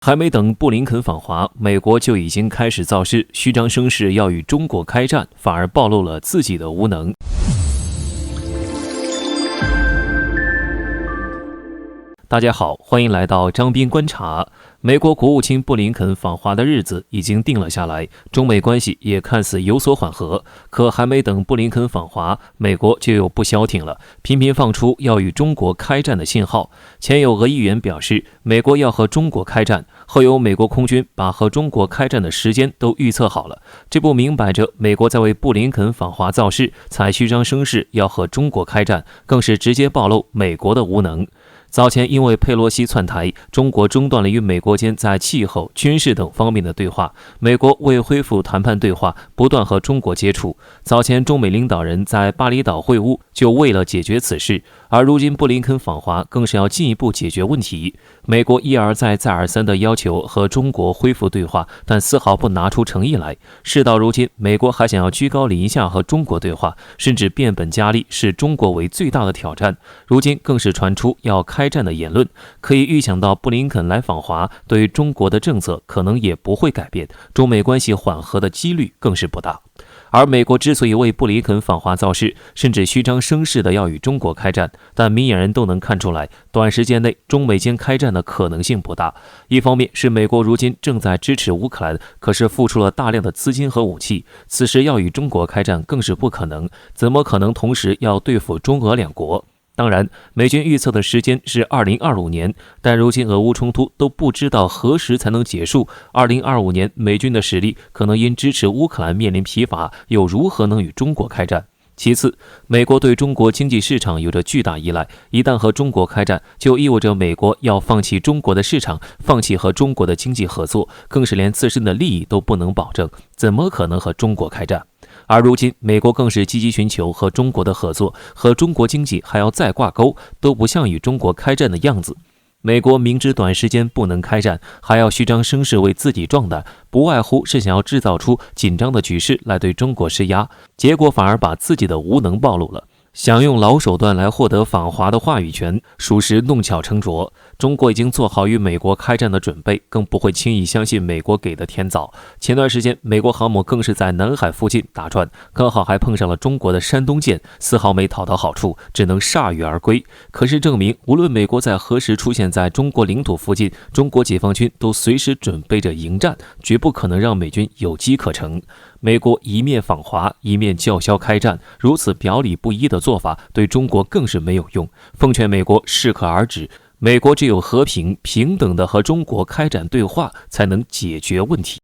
还没等布林肯访华，美国就已经开始造势，虚张声势要与中国开战，反而暴露了自己的无能。大家好，欢迎来到张斌观察。美国国务卿布林肯访华的日子已经定了下来，中美关系也看似有所缓和。可还没等布林肯访华，美国就又不消停了，频频放出要与中国开战的信号。前有俄议员表示，美国要和中国开战，后有美国空军把和中国开战的时间都预测好了。这不明摆着美国在为布林肯访华造势，才虚张声势要和中国开战，更是直接暴露美国的无能。早前因为佩洛西窜台，中国中断了与美国间在气候、军事等方面的对话。美国为恢复谈判对话，不断和中国接触。早前中美领导人在巴厘岛会晤，就为了解决此事。而如今布林肯访华，更是要进一步解决问题。美国一而再、再而三地要求和中国恢复对话，但丝毫不拿出诚意来。事到如今，美国还想要居高临下和中国对话，甚至变本加厉，视中国为最大的挑战。如今更是传出要开战的言论，可以预想到布林肯来访华，对于中国的政策可能也不会改变，中美关系缓和的几率更是不大。而美国之所以为布林肯访华造势，甚至虚张声势的要与中国开战，但明眼人都能看出来，短时间内中美间开战的可能性不大。一方面是美国如今正在支持乌克兰，可是付出了大量的资金和武器，此时要与中国开战更是不可能，怎么可能同时要对付中俄两国？当然，美军预测的时间是2025年，但如今俄乌冲突都不知道何时才能结束。2025年，美军的实力可能因支持乌克兰面临疲乏，又如何能与中国开战？其次，美国对中国经济市场有着巨大依赖，一旦和中国开战，就意味着美国要放弃中国的市场，放弃和中国的经济合作，更是连自身的利益都不能保证，怎么可能和中国开战？而如今，美国更是积极寻求和中国的合作，和中国经济还要再挂钩，都不像与中国开战的样子。美国明知短时间不能开战，还要虚张声势为自己壮胆，不外乎是想要制造出紧张的局势来对中国施压，结果反而把自己的无能暴露了。想用老手段来获得访华的话语权，属实弄巧成拙。中国已经做好与美国开战的准备，更不会轻易相信美国给的甜枣。前段时间，美国航母更是在南海附近打转，刚好还碰上了中国的山东舰，丝毫没讨到好处，只能铩羽而归。可是证明，无论美国在何时出现在中国领土附近，中国解放军都随时准备着迎战，绝不可能让美军有机可乘。美国一面访华，一面叫嚣开战，如此表里不一的做法对中国更是没有用。奉劝美国适可而止，美国只有和平、平等的和中国开展对话，才能解决问题。